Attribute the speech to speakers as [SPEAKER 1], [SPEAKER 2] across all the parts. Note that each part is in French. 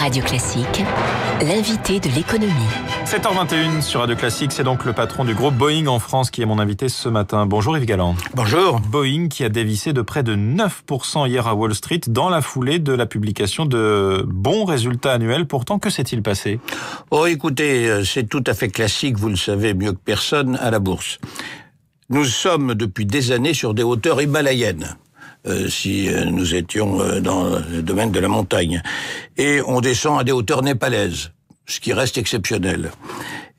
[SPEAKER 1] Radio Classique, l'invité de l'économie.
[SPEAKER 2] 7h21 sur Radio Classique, c'est donc le patron du groupe Boeing en France qui est mon invité ce matin. Bonjour Yves Galland.
[SPEAKER 3] Bonjour.
[SPEAKER 2] Boeing qui a dévissé de près de 9% hier à Wall Street dans la foulée de la publication de bons résultats annuels. Pourtant, que s'est-il passé ?
[SPEAKER 3] Oh, écoutez, c'est tout à fait classique, vous le savez mieux que personne, à la bourse. Nous sommes depuis des années sur des hauteurs himalayennes. Si nous étions dans le domaine de la montagne. Et on descend à des hauteurs népalaises, ce qui reste exceptionnel.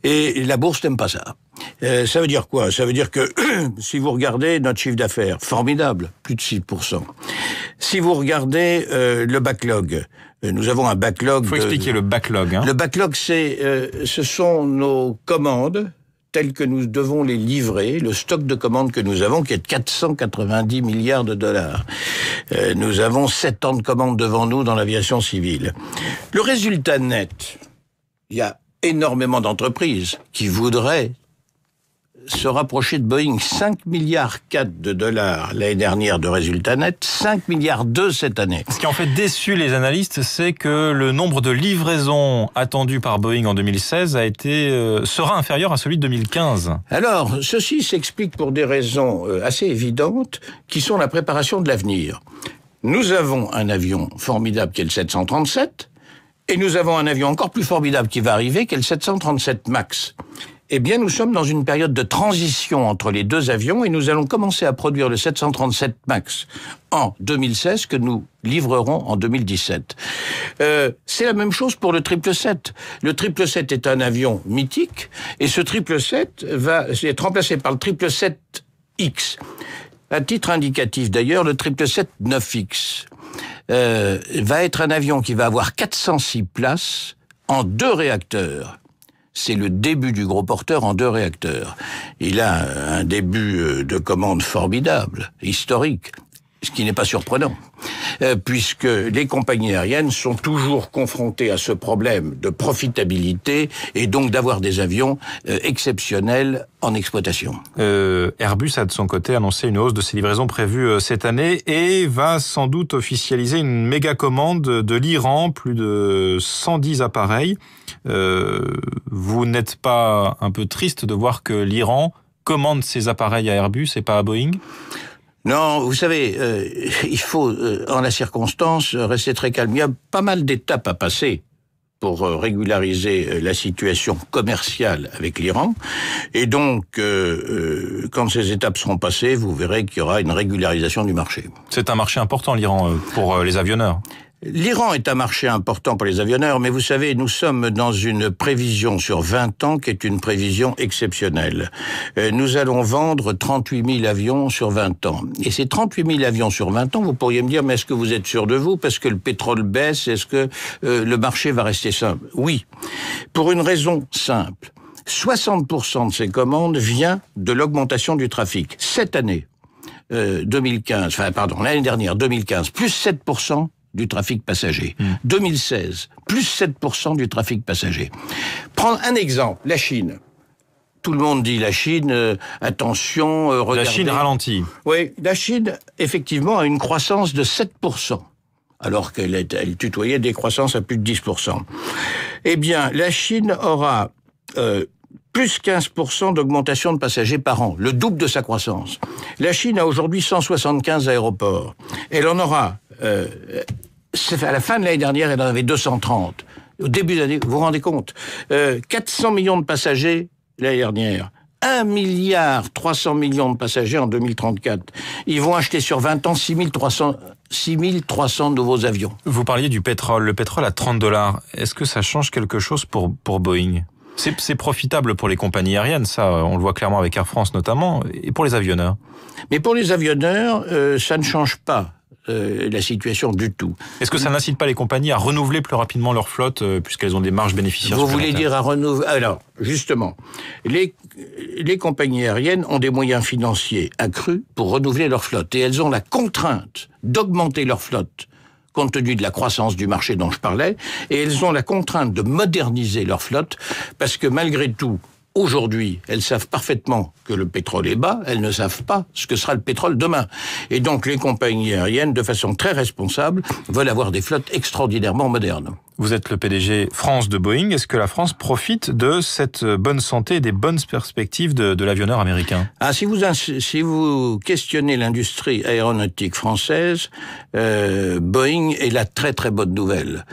[SPEAKER 3] Et la bourse n'aime pas ça. Ça veut dire quoi ? Ça veut dire que si vous regardez notre chiffre d'affaires, formidable, plus de 6%. Si vous regardez le backlog, nous avons un backlog...
[SPEAKER 2] Il faut expliquer le backlog.
[SPEAKER 3] Le backlog, ce sont nos commandes tels que nous devons les livrer, le stock de commandes que nous avons, qui est de 490 milliards de dollars. Nous avons 7 ans de commandes devant nous dans l'aviation civile. Le résultat net, il y a énormément d'entreprises qui voudraient se rapprocher de Boeing. 5 milliards 4 de dollars l'année dernière de résultat net, 5 milliards 2 cette année.
[SPEAKER 2] Ce qui en fait déçu les analystes, c'est que le nombre de livraisons attendues par Boeing en 2016 sera inférieur à celui de 2015.
[SPEAKER 3] Alors, ceci s'explique pour des raisons assez évidentes, qui sont la préparation de l'avenir. Nous avons un avion formidable qui est le 737, et nous avons un avion encore plus formidable qui va arriver, qui est le 737 MAX. Eh bien, nous sommes dans une période de transition entre les deux avions et nous allons commencer à produire le 737 MAX en 2016 que nous livrerons en 2017. C'est la même chose pour le 777. Le 777 est un avion mythique et ce 777 va être remplacé par le 777X. À titre indicatif d'ailleurs, le 777 9X va être un avion qui va avoir 406 places en 2 réacteurs. C'est le début du gros porteur en 2 réacteurs. Il a un début de commande formidable, historique, ce qui n'est pas surprenant, puisque les compagnies aériennes sont toujours confrontées à ce problème de profitabilité et donc d'avoir des avions exceptionnels en exploitation.
[SPEAKER 2] Airbus a de son côté annoncé une hausse de ses livraisons prévues cette année et va sans doute officialiser une méga commande de l'Iran, plus de 110 appareils. Vous n'êtes pas un peu triste de voir que l'Iran commande ses appareils à Airbus et pas à Boeing ?
[SPEAKER 3] Non, vous savez, il faut, en la circonstance, rester très calme. Il y a pas mal d'étapes à passer pour régulariser la situation commerciale avec l'Iran. Et donc, quand ces étapes seront passées, vous verrez qu'il y aura une régularisation du marché.
[SPEAKER 2] C'est un marché important, l'Iran, pour les avionneurs.
[SPEAKER 3] L'Iran est un marché important pour les avionneurs, mais vous savez, nous sommes dans une prévision sur 20 ans qui est une prévision exceptionnelle. Nous allons vendre 38 000 avions sur 20 ans. Et ces 38 000 avions sur 20 ans, vous pourriez me dire, mais est-ce que vous êtes sûr de vous? Parce que le pétrole baisse, est-ce que le marché va rester simple? Oui, pour une raison simple. 60% de ces commandes vient de l'augmentation du trafic. Cette année, l'année dernière, 2015, plus 7%. Du trafic passager. 2016, plus 7% du trafic passager. Prendre un exemple, la Chine. Tout le monde dit la Chine, attention, regardez.
[SPEAKER 2] La Chine ralentit.
[SPEAKER 3] Oui, la Chine, effectivement, a une croissance de 7%, alors qu'elle tutoyait des croissances à plus de 10%. Eh bien, la Chine aura plus 15% d'augmentation de passagers par an, le double de sa croissance. La Chine a aujourd'hui 175 aéroports. Elle en aura... à la fin de l'année dernière, elle en avait 230. Au début de l'année, vous vous rendez compte, 400 millions de passagers l'année dernière, 1 milliard 300 millions de passagers en 2034. Ils vont acheter sur 20 ans 6300 nouveaux avions.
[SPEAKER 2] Vous parliez du pétrole. Le pétrole à $30. Est-ce que ça change quelque chose pour Boeing ? C'est profitable pour les compagnies aériennes, ça, on le voit clairement avec Air France notamment, et pour les avionneurs.
[SPEAKER 3] Mais pour les avionneurs, ça ne change pas la situation du tout.
[SPEAKER 2] Est-ce que ça n'incite pas les compagnies à renouveler plus rapidement leur flotte, puisqu'elles ont des marges bénéficiaires?
[SPEAKER 3] Vous voulez dire à renouveler? Alors, justement, les compagnies aériennes ont des moyens financiers accrus pour renouveler leur flotte, et elles ont la contrainte d'augmenter leur flotte compte tenu de la croissance du marché dont je parlais, et elles ont la contrainte de moderniser leur flotte, parce que malgré tout, aujourd'hui, elles savent parfaitement que le pétrole est bas, elles ne savent pas ce que sera le pétrole demain. Et donc les compagnies aériennes, de façon très responsable, veulent avoir des flottes extraordinairement modernes.
[SPEAKER 2] Vous êtes le PDG France de Boeing. Est-ce que la France profite de cette bonne santé et des bonnes perspectives de l'avionneur américain?
[SPEAKER 3] Si vous questionnez l'industrie aéronautique française, Boeing est la très très bonne nouvelle.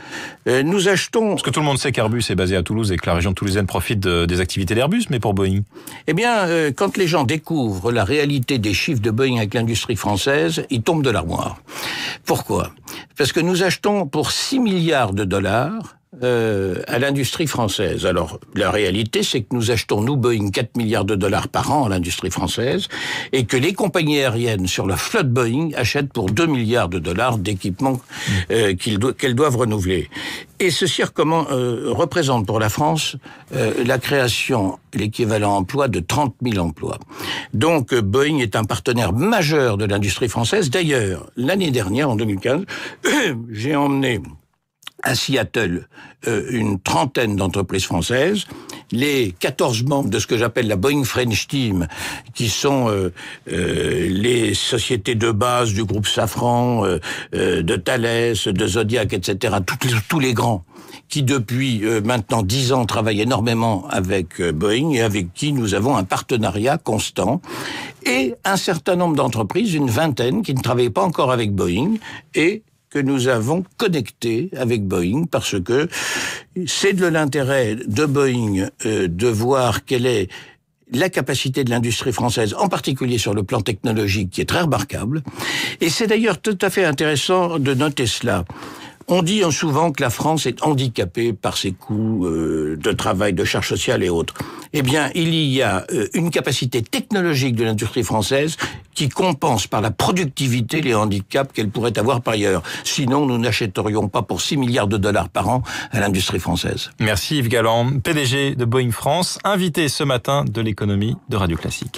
[SPEAKER 3] Nous achetons...
[SPEAKER 2] Parce que tout le monde sait qu'Airbus est basé à Toulouse et que la région toulousaine profite des activités d'Airbus, mais pour Boeing?
[SPEAKER 3] Eh bien, quand les gens découvrent la réalité des chiffres de Boeing avec l'industrie française, ils tombent de l'armoire. Pourquoi? Parce que nous achetons pour 6 milliards de dollars à l'industrie française. Alors, la réalité, c'est que nous achetons, nous, Boeing, 4 milliards de dollars par an à l'industrie française, et que les compagnies aériennes sur la flotte Boeing achètent pour 2 milliards de dollars d'équipements qu'elles doivent renouveler. Et ceci représente pour la France la création, l'équivalent emploi de 30 000 emplois. Donc, Boeing est un partenaire majeur de l'industrie française. D'ailleurs, l'année dernière, en 2015, j'ai emmené à Seattle une trentaine d'entreprises françaises, les 14 membres de ce que j'appelle la Boeing French Team, qui sont les sociétés de base du groupe Safran, de Thales, de Zodiac, etc., tous les grands, qui depuis maintenant 10 ans travaillent énormément avec Boeing et avec qui nous avons un partenariat constant, et un certain nombre d'entreprises, une vingtaine, qui ne travaillent pas encore avec Boeing, et que nous avons connecté avec Boeing, parce que c'est de l'intérêt de Boeing de voir quelle est la capacité de l'industrie française, en particulier sur le plan technologique, qui est très remarquable. Et c'est d'ailleurs tout à fait intéressant de noter cela. On dit souvent que la France est handicapée par ses coûts de travail, de charges sociales et autres. Eh bien, il y a une capacité technologique de l'industrie française qui compense par la productivité les handicaps qu'elle pourrait avoir par ailleurs. Sinon, nous n'achèterions pas pour 6 milliards de dollars par an à l'industrie française.
[SPEAKER 2] Merci Yves Galland, PDG de Boeing France, invité ce matin de l'économie de Radio Classique.